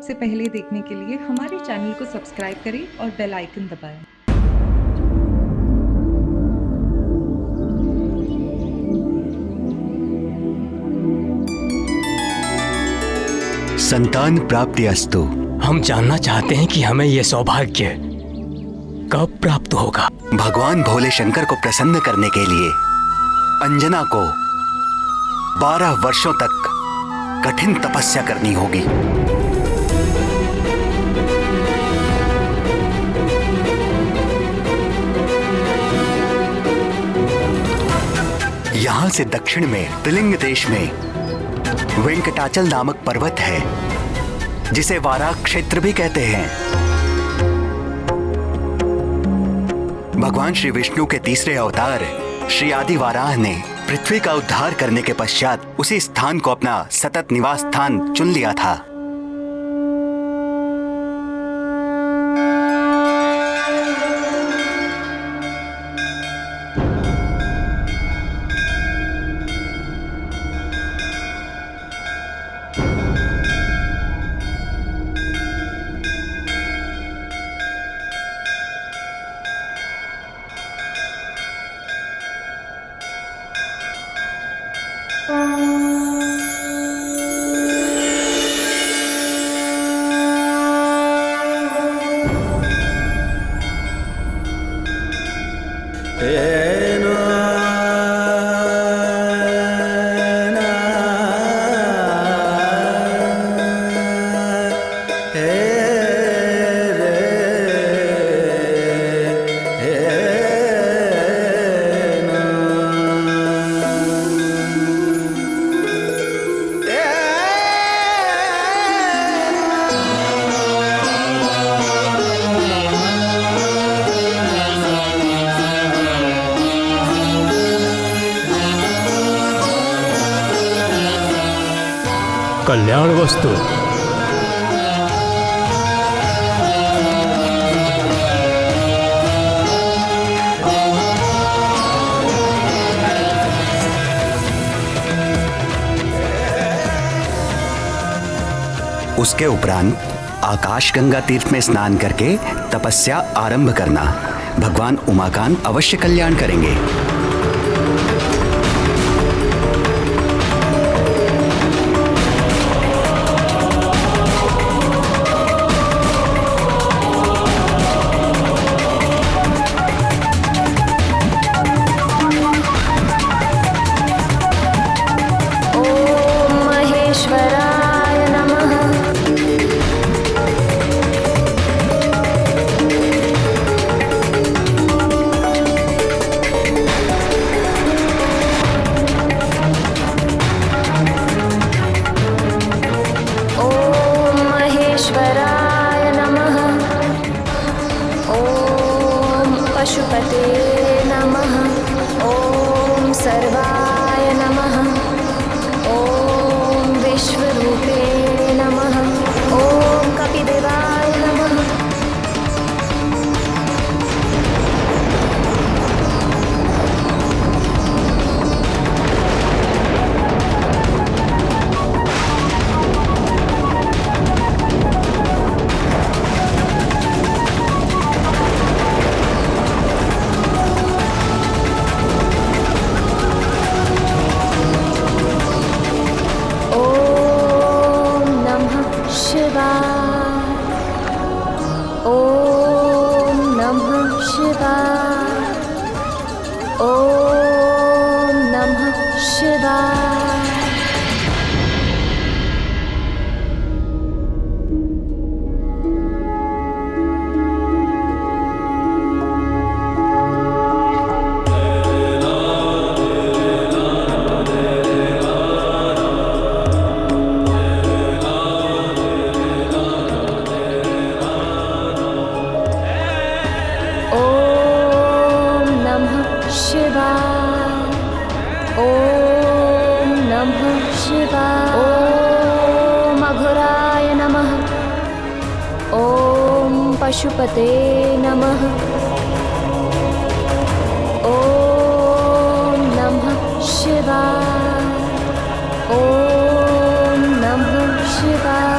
सबसे पहले देखने के लिए हमारे चैनल को सब्सक्राइब करें और बेल आइकन दबाएं। संतान प्राप्ति अस्तु। हम जानना चाहते हैं कि हमें यह सौभाग्य कब प्राप्त होगा। भगवान भोले शंकर को प्रसन्न करने के लिए अंजना को 12 वर्षों तक कठिन तपस्या करनी होगी। यहां से दक्षिण में त्रिलिंग देश में वेंकटाचल नामक पर्वत है, जिसे वाराह क्षेत्र भी कहते हैं। भगवान श्री विष्णु के तीसरे अवतार श्री आदि वाराह ने पृथ्वी का उद्धार करने के पश्चात उसी स्थान को अपना सतत निवास स्थान चुन लिया था। कल्याण वस्तु। उसके उपरांत आकाश गंगा तीर्थ में स्नान करके तपस्या आरंभ करना। भगवान उमाकांत अवश्य कल्याण करेंगे। पशुपते नमः। ओम सर्वाय नमः। ओम विश्वरूपे नमः। ओम कपिदेवाय नमः। पशुपते नमः। ओम नमः शिवाय। ओम नमः शिवाय।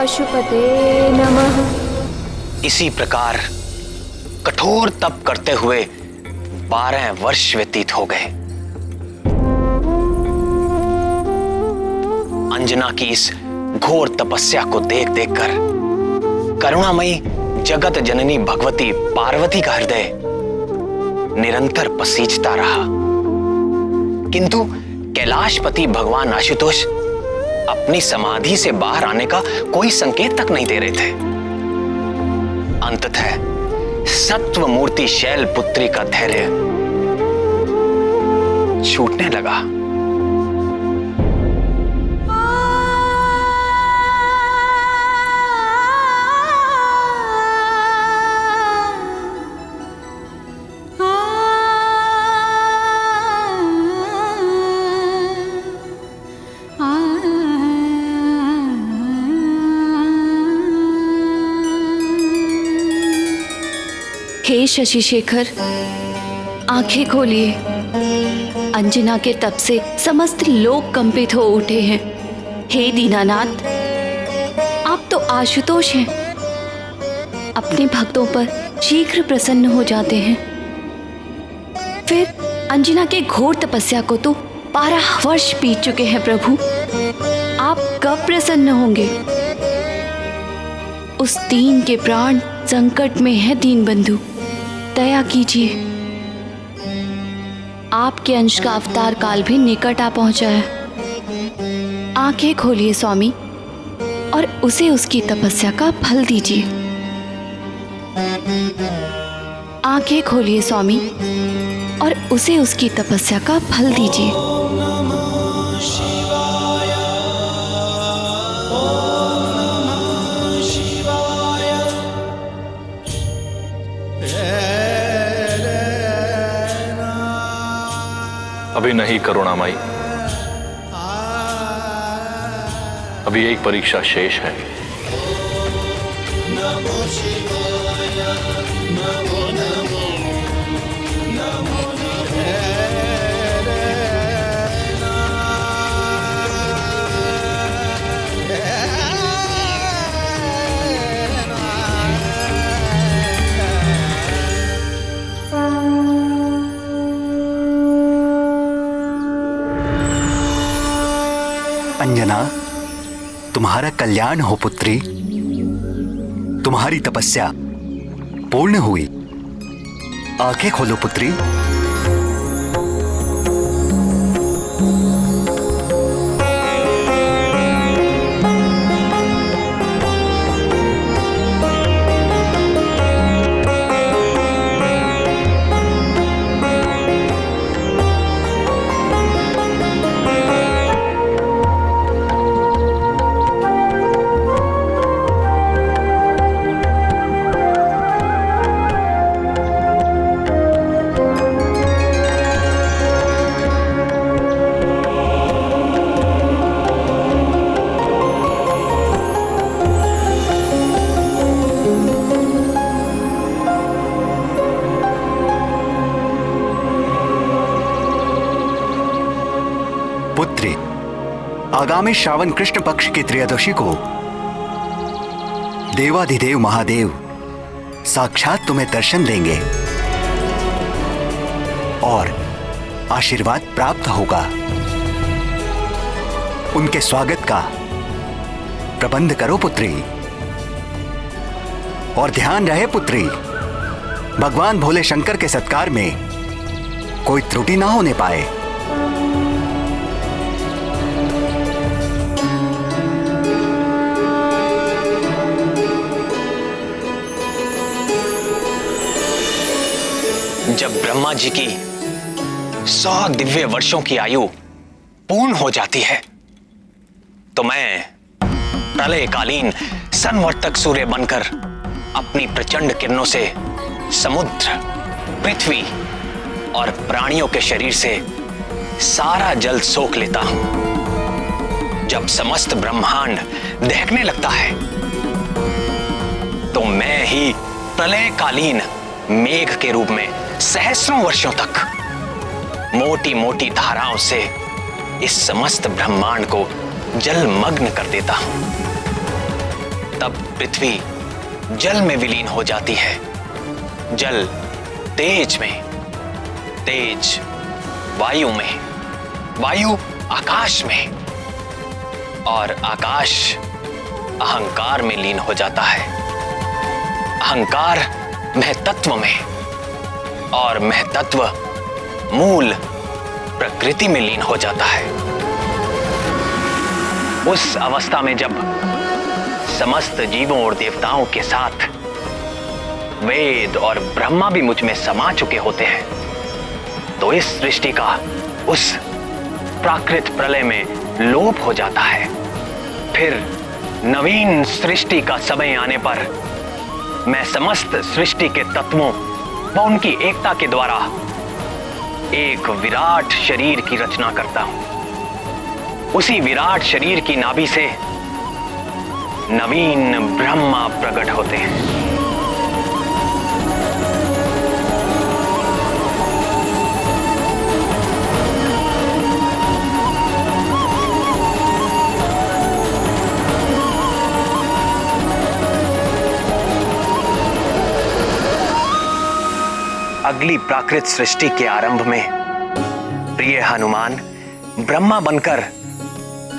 पशुपते नमः। इसी प्रकार कठोर तप करते हुए 12 वर्ष व्यतीत हो गए। अंजना की इस घोर तपस्या को देख देखकर करुणामयी जगत जननी भगवती पार्वती का हृदय निरंतर पसीजता रहा, किंतु कैलाशपति भगवान आशुतोष अपनी समाधि से बाहर आने का कोई संकेत तक नहीं दे रहे थे। अंततः सत्व मूर्ति शैलपुत्री का धैर्य छूटने लगा। हे शशि शेखर, आंखें खोलिए। अंजना के तप से समस्त लोग कंपित हो उठे हैं। हे दीनानाथ, आप तो आशुतोष हैं, अपने भक्तों पर शीघ्र प्रसन्न हो जाते हैं। फिर अंजना के घोर तपस्या को तो 12 वर्ष बीत चुके हैं प्रभु, आप कब प्रसन्न होंगे? उस दीन के प्राण संकट में है दीनबंधु, दया कीजिए। आपके अंश का अवतार काल भी निकट आ पहुंचा है। आंखें खोलिए स्वामी और उसे उसकी तपस्या का फल दीजिए। आंखें खोलिए स्वामी और उसे उसकी तपस्या का फल दीजिए। अभी नहीं करुणामयी, अभी एक परीक्षा शेष है। अंजना, तुम्हारा कल्याण हो पुत्री। तुम्हारी तपस्या पूर्ण हुई। आंखें खोलो पुत्री। पुत्री, आगामी श्रावण कृष्ण पक्ष की त्रयोदशी को देवाधिदेव महादेव साक्षात तुम्हें दर्शन देंगे और आशीर्वाद प्राप्त होगा। उनके स्वागत का प्रबंध करो पुत्री। और ध्यान रहे पुत्री, भगवान भोले शंकर के सत्कार में कोई त्रुटि ना होने पाए। जब ब्रह्मा जी की 100 दिव्य वर्षों की आयु पूर्ण हो जाती है तो मैं प्रलयकालीन संवर्तक सूर्य बनकर अपनी प्रचंड किरणों से समुद्र, पृथ्वी और प्राणियों के शरीर से सारा जल सोख लेता हूं। जब समस्त ब्रह्मांड दहकने लगता है तो मैं ही प्रलयकालीन मेघ के रूप में सहस्रों वर्षों तक मोटी मोटी धाराओं से इस समस्त ब्रह्मांड को जलमग्न कर देता हूं। तब पृथ्वी जल में विलीन हो जाती है, जल तेज में, तेज वायु में, वायु आकाश में और आकाश अहंकार में लीन हो जाता है, अहंकार महतत्व में और महतत्व मूल प्रकृति में लीन हो जाता है। उस अवस्था में जब समस्त जीवों और देवताओं के साथ वेद और ब्रह्मा भी मुझ में समा चुके होते हैं, तो इस सृष्टि का उस प्राकृत प्रलय में लोप हो जाता है। फिर नवीन सृष्टि का समय आने पर मैं समस्त सृष्टि के तत्वों व उनकी एकता के द्वारा एक विराट शरीर की रचना करता हूं। उसी विराट शरीर की नाभि से नवीन ब्रह्मा प्रकट होते हैं। अगली प्राकृत सृष्टि के आरंभ में प्रिय हनुमान ब्रह्मा बनकर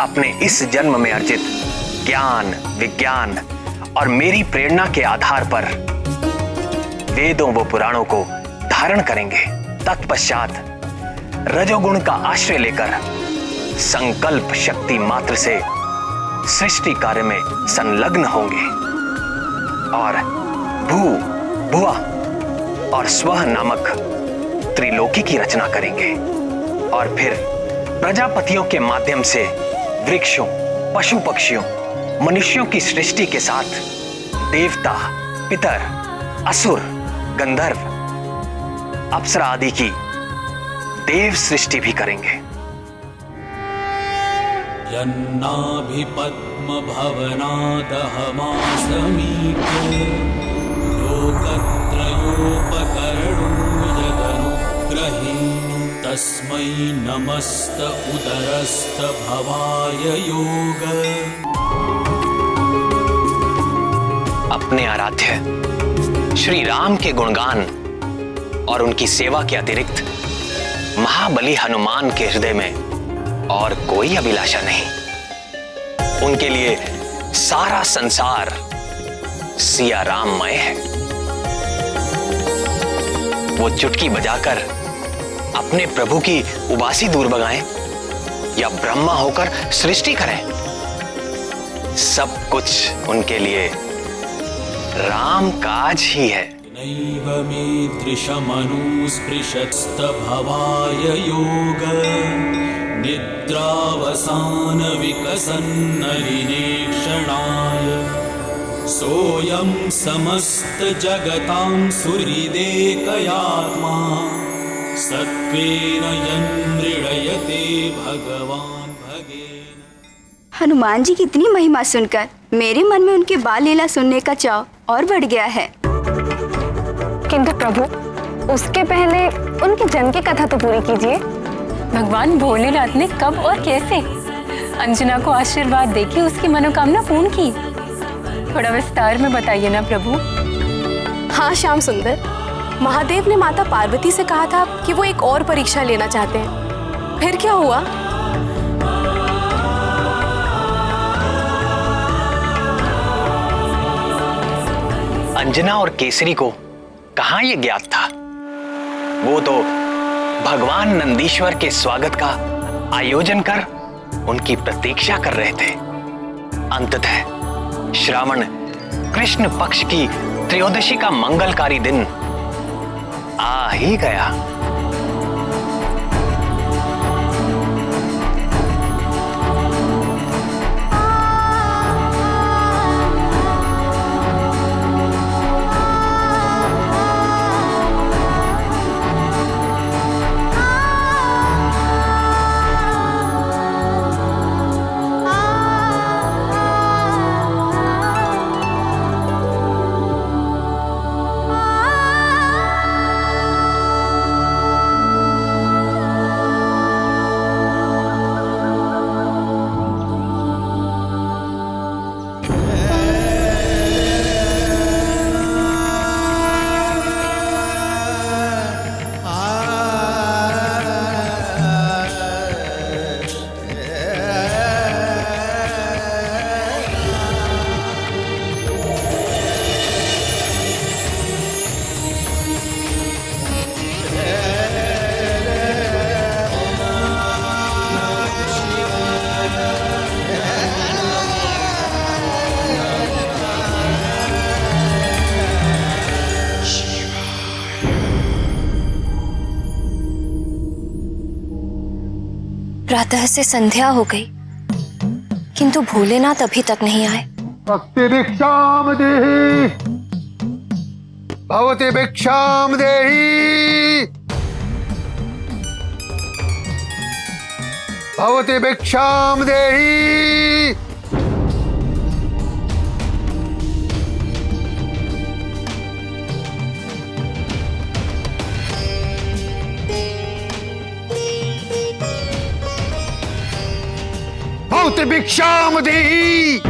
अपने इस जन्म में अर्जित ज्ञान, विज्ञान और मेरी प्रेरणा के आधार पर वेदों व पुराणों को धारण करेंगे। तत्पश्चात रजोगुण का आश्रय लेकर संकल्प शक्ति मात्र से सृष्टि कार्य में संलग्न होंगे और भू, भुवा और स्वः नामक त्रिलोकी की रचना करेंगे और फिर प्रजापतियों के माध्यम से वृक्षों, पशु पक्षियों, मनुष्यों की सृष्टि के साथ देवता, पितर, असुर, गंधर्व, अप्सरा आदि की देव सृष्टि भी करेंगे। यन्नाभि पद्म भवनादहमासमीक्य लोकत्रयोपकरणो यदनुग्रहेण तस्मै नमस्त उदरस्त भवाय योग। अपने आराध्य श्री राम के गुणगान और उनकी सेवा के अतिरिक्त महाबली हनुमान के हृदय में और कोई अभिलाषा नहीं। उनके लिए सारा संसार सिया राममय है। वो चुटकी बजाकर अपने प्रभु की उबासी दूर भगाएं या ब्रह्मा होकर सृष्टि करें, सब कुछ उनके लिए राम काज ही है। नैव मे दृशमनुस्पृशत्स्त भवाय योग निद्रावसान विकसन्नलिनेक्षणाय सोऽयं समस्त जगतां सुहृदेकयात्मा सत्त्वेन यन्मृडयते भगवान् भगेन। हनुमान जी की इतनी महिमा सुनकर मेरे मन में उनकी बाल लीला सुनने का चाव और बढ़ गया है। किंतु प्रभु, उसके पहले उनके जन्म की कथा तो पूरी कीजिए। भगवान भोलेनाथ ने कब और कैसे अंजना को आशीर्वाद देके उसकी मनोकामना पूर्ण की, थोड़ा विस्तार में बताइए ना प्रभु। हाँ श्याम सुंदर, महादेव ने माता पार्वती से कहा था कि वो एक और परीक्षा लेना चाहते हैं। फिर क्या हुआ? अंजना और केसरी को कहां यह ज्ञात था? वो तो भगवान नंदीश्वर के स्वागत का आयोजन कर उनकी प्रतीक्षा कर रहे थे। अंततः श्रावण कृष्ण पक्ष की त्रयोदशी का मंगलकारी दिन आ ही गया। प्रातः से संध्या हो गई, किंतु भोलेनाथ अभी तक नहीं आए। भक्ति भिक्षाम देहि, भवति भिक्षाम देहि, भवति भिक्षाम देहि। भवति भिक्षाम देहि।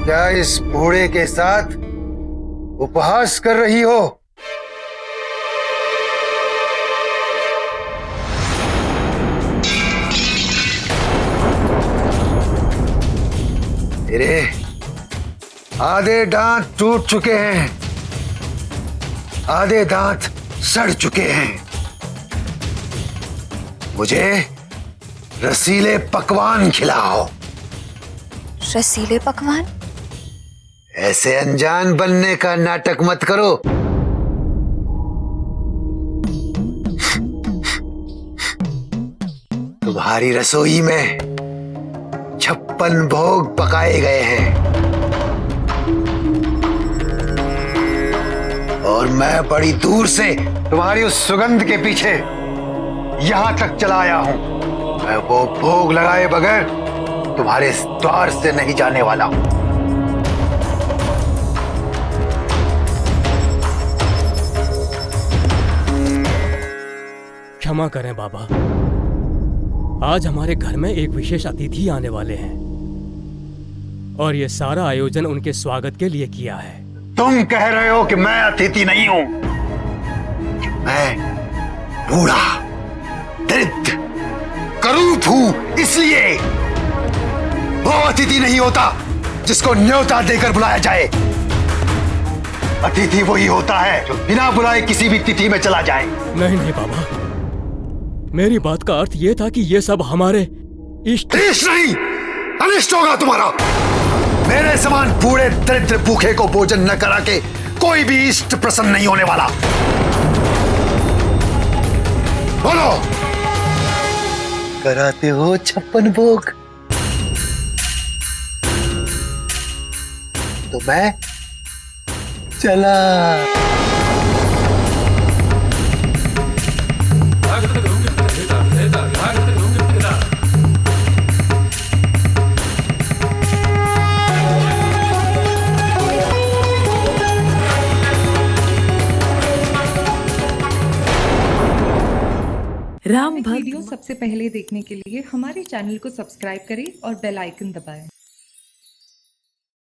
क्या इस बूढ़े के साथ उपहास कर रही हो? तेरे आधे दांत टूट चुके हैं, आधे दांत सड़ चुके हैं। मुझे रसीले पकवान खिलाओ। रसीले पकवान? ऐसे अनजान बनने का नाटक मत करो। तुम्हारी रसोई में 56 भोग पकाए गए हैं और मैं बड़ी दूर से तुम्हारी उस सुगंध के पीछे यहां तक चला आया हूं। मैं वो भोग लगाए बगैर तुम्हारे द्वार से नहीं जाने वाला हूं। क्षमा करें बाबा, आज हमारे घर में एक विशेष अतिथि आने वाले हैं और ये सारा आयोजन उनके स्वागत के लिए किया है। तुम कह रहे हो कि मैं अतिथि नहीं हूं? मैं बूढ़ा, दरिद्र, करूप हूं, इसलिए वो अतिथि नहीं होता जिसको न्योता देकर बुलाया जाए। अतिथि वही होता है जो बिना बुलाए किसी भी तिथि में चला जाए। नहीं नहीं बाबा, मेरी बात का अर्थ ये था कि ये सब हमारे इष्ट नहीं, अनिष्ट होगा तुम्हारा। मेरे समान बूढ़े दरिद्र भूखे को भोजन न करा के कोई भी इष्ट प्रसन्न नहीं होने वाला। बोलो, कराते हो 56 भोग? तो मैं चला। राम भक्त वीडियो सबसे पहले देखने के लिए हमारे चैनल को सब्सक्राइब करें और बेल आइकन दबाएं।